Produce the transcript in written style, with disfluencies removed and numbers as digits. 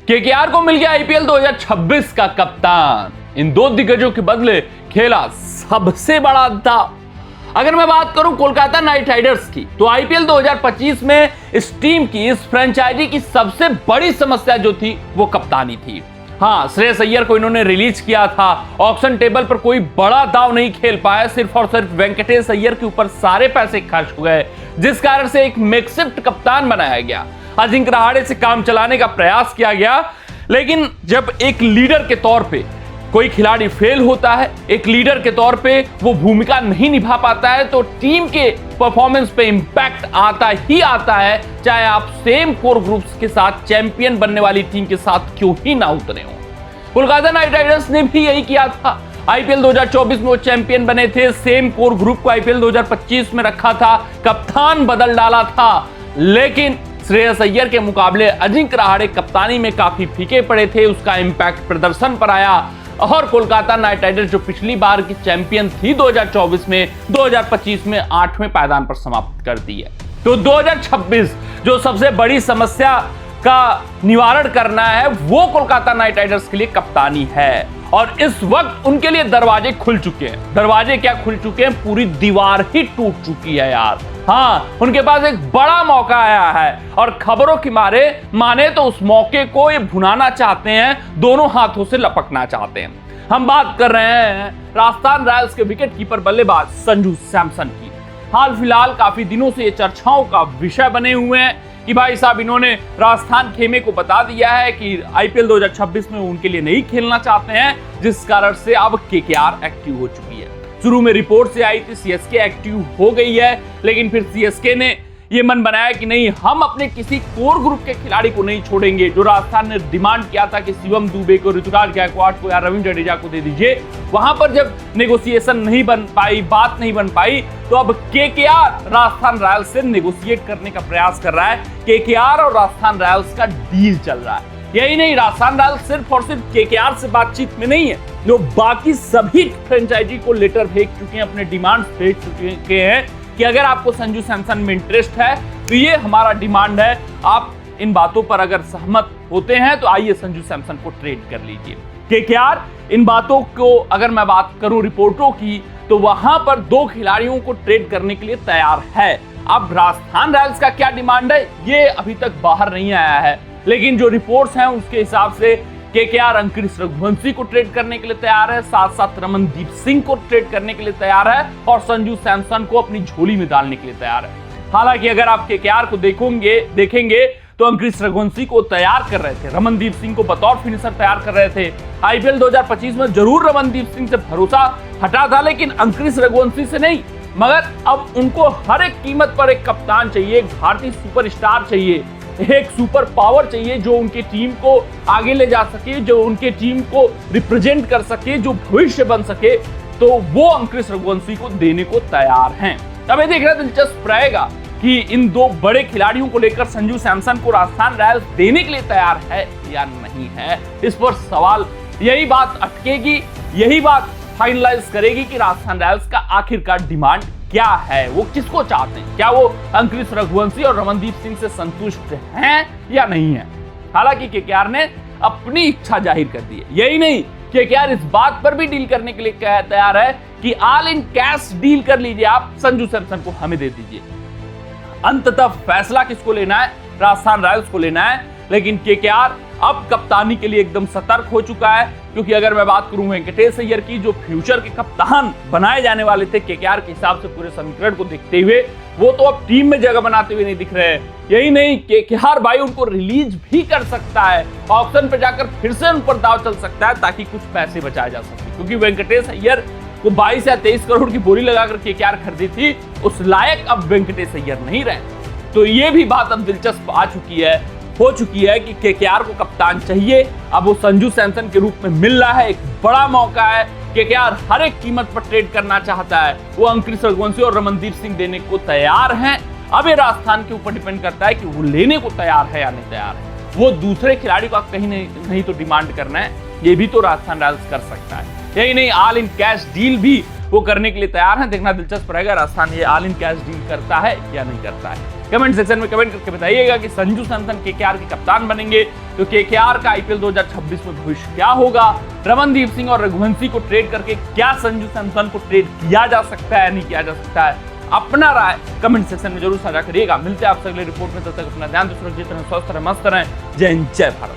KKR को मिल गया IPL 2026 का कप्तान। इन दो दिग्गजों के बदले खेला सबसे बड़ा दांव। अगर मैं बात करूं कोलकाता नाइट राइडर्स की, तो आईपीएल 2025 में इस टीम की, इस फ्रेंचाइजी की सबसे बड़ी समस्या जो थी वो कप्तानी थी। हाँ, श्रेयस अय्यर को इन्होंने रिलीज किया था, ऑक्शन टेबल पर कोई बड़ा दांव नहीं खेल पाया, सिर्फ और सिर्फ वेंकटेश अय्यर के ऊपर सारे पैसे खर्च हो गए, जिस कारण से एक मेकशिफ्ट कप्तान बनाया गया। अजिंक्य रहाणे से काम चलाने का प्रयास किया गया, लेकिन जब एक लीडर के तौर पे कोई खिलाड़ी फेल होता है, एक लीडर के तौर पे वो भूमिका नहीं निभा पाता है, तो टीम के परफॉर्मेंस पे इंपैक्ट आता ही आता है, चाहे आप सेम कोर ग्रुप्स के साथ चैंपियन बनने वाली टीम के साथ क्यों ही ना उतरे हो। कोलकाता नाइट राइडर्स ने भी यही किया था। आईपीएल 2024 में वो चैंपियन बने थे, सेम कोर ग्रुप को आईपीएल 2025 में रखा था, कप्तान बदल डाला था, लेकिन श्रेयस अय्यर के मुकाबले अजिंक्य रहाणे कप्तानी में काफी फीके पड़े थे। उसका इंपैक्ट प्रदर्शन पर आया और कोलकाता नाइट राइडर्स जो पिछली बार की चैंपियन थी 2024 में, 2025 में 8वें पायदान पर समाप्त कर दी है। तो 2026 जो सबसे बड़ी समस्या का निवारण करना है वो कोलकाता नाइट राइडर्स के लिए कप्तानी है, और इस वक्त उनके लिए दरवाजे खुल चुके हैं। दरवाजे क्या खुल चुके हैं, पूरी दीवार ही टूट चुकी है यार। हाँ, उनके पास एक बड़ा मौका आया है और खबरों की माने तो उस मौके को ये भुनाना चाहते हैं, दोनों हाथों से लपकना चाहते हैं। हम बात कर रहे हैं राजस्थान रॉयल्स के विकेट कीपर बल्लेबाज संजू सैमसन की। हाल फिलहाल काफी दिनों से ये चर्चाओं का विषय बने हुए हैं कि भाई साहब इन्होंने राजस्थान खेमे को बता दिया है कि आईपीएल 2026 में उनके लिए नहीं खेलना चाहते हैं, जिस कारण से अब केकेआर एक्टिव हो चुकी है। शुरू में रिपोर्ट से आई थी सीएसके एक्टिव हो गई है, लेकिन फिर सीएसके ने ये मन बनाया कि नहीं, हम अपने किसी कोर ग्रुप के खिलाड़ी को नहीं छोड़ेंगे। जो राजस्थान ने डिमांड किया था कि शिवम दुबे को, ऋतुराज गायकवाड़ को या रविंद्र जडेजा को दे दीजिए, वहां पर जब नेगोशिएशन नहीं बन पाई, बात नहीं बन पाई, तो अब केकेआर राजस्थान रॉयल्स से नेगोशिएट करने का प्रयास कर रहा है। केकेआर और राजस्थान रॉयल्स का डील चल रहा है। यही नहीं, राजस्थान रॉयल्स सिर्फ और सिर्फ केकेआर से बातचीत में नहीं है, जो बाकी सभी फ्रेंचाइजी को लेटर भेज चुके हैं, अपने डिमांड्स भेज चुके हैं कि अगर आपको संजू सैमसन में इंटरेस्ट है तो ये हमारा डिमांड है, आप इन बातों पर अगर सहमत होते हैं तो आइए संजू सैमसन को ट्रेड कर लीजिए। केकेआर इन बातों को, अगर मैं बात करूं रिपोर्टों की, तो वहां पर दो खिलाड़ियों को ट्रेड करने के लिए तैयार है। अब राजस्थान रॉयल्स का क्या डिमांड है ये अभी तक बाहर नहीं आया है, लेकिन जो रिपोर्ट्स हैं उसके हिसाब से केकेआर अंकुरिश रघुवंशी को ट्रेड करने के लिए तैयार है, साथ साथ रमनदीप सिंह को ट्रेड करने के लिए तैयार है और संजू सैमसन को अपनी झोली में डालने के लिए तैयार है। हालांकि अगर आप केकेआर को देखेंगे तो अंकुरिश रघुवंशी को तैयार कर रहे थे, रमनदीप सिंह को बतौर फिनिशर तैयार कर रहे थे। आईपीएल 2025 में जरूर रमनदीप सिंह से भरोसा हटा था, लेकिन अंकुरिश रघुवंशी से नहीं। मगर अब उनको हर एक कीमत पर एक कप्तान चाहिए, एक भारतीय सुपरस्टार चाहिए, एक सुपर पावर चाहिए जो उनकी टीम को आगे ले जा सके, जो उनके टीम को रिप्रेजेंट कर सके, जो भविष्य बन सके, तो वो अंकुरिश रघुवंशी को देने को तैयार हैं। अब ये देखना दिलचस्प रहेगा कि इन दो बड़े खिलाड़ियों को लेकर संजू सैमसन को राजस्थान रॉयल्स देने के लिए तैयार है या नहीं है। इस पर सवाल, यही बात अटकेगी, यही बात फाइनलाइज करेगी कि राजस्थान रॉयल्स का आखिरकार डिमांड क्या है, वो किसको चाहते हैं। क्या वो अंकुरिश रघुवंशी और रमनदीप सिंह से संतुष्ट हैं या नहीं है। हालांकि केकेआर ने अपनी इच्छा जाहिर कर दी है। यही नहीं, केकेआर इस बात पर भी डील करने के लिए तैयार है कि ऑल इन कैश डील कर लीजिए, आप संजू सैमसन को हमें दे दीजिए। अंततः फैसला किसको लेना है, राजस्थान रॉयल्स को लेना है, लेकिन केकेआर अब कप्तानी के लिए एकदम सतर्क हो चुका है, क्योंकि अगर मैं बात करूं वेंकटेश अय्यर की, जो फ्यूचर के कप्तान बनाए जाने वाले थे केकेआर के हिसाब से पूरे समीकरण को देखते हुए, वो तो अब टीम में जगह बनाते हुए नहीं दिख रहे हैं। यही नहीं, केकेआर भाई उनको रिलीज भी कर सकता है, ऑप्शन पे जाकर फिर से उन पर दाव चल सकता है ताकि कुछ पैसे बचाए जा सके, क्योंकि वेंकटेश अय्यर को 22 या 23 करोड़ की बोली लगाकर केकेआर खरीदी थी, उस लायक अब वेंकटेश अय्यर नहीं रहे। तो ये भी बात अब दिलचस्प हो चुकी है कि केकेआर को कप्तान चाहिए, अब वो संजू सैमसन के रूप में मिल रहा है, एक बड़ा मौका है। केकेआर हर एक कीमत पर ट्रेड करना चाहता है, वो अंकुरिश रघुवंशी और रमनदीप सिंह देने को तैयार हैं। अब ये राजस्थान के ऊपर डिपेंड करता है कि वो लेने को तैयार है या नहीं तैयार है। वो दूसरे खिलाड़ी को कहीं नहीं तो डिमांड करना है, ये भी तो राजस्थान रॉयल्स कर सकता है। यही नहीं, ऑल इन कैश डील भी वो करने के लिए तैयार है। देखना दिलचस्प रहेगा राजस्थान ये ऑल इन कैश डील करता है या नहीं करता है। कमेंट सेक्शन में कमेंट करके बताइएगा कि संजू सैमसन केकेआर के कप्तान बनेंगे तो केकेआर का आईपीएल 2026 में भविष्य क्या होगा। रमनदीप सिंह और रघुवंशी को ट्रेड करके क्या संजू सैमसन को ट्रेड किया जा सकता है, नहीं किया जा सकता है, अपना राय कमेंट सेक्शन में जरूर साझा करिएगा। मिलते हैं आपसे अगले रिपोर्ट में, तब तक अपना ध्यान रखिए, स्वस्थ रहें, मस्त रहें। जय हिंद, जय भारत।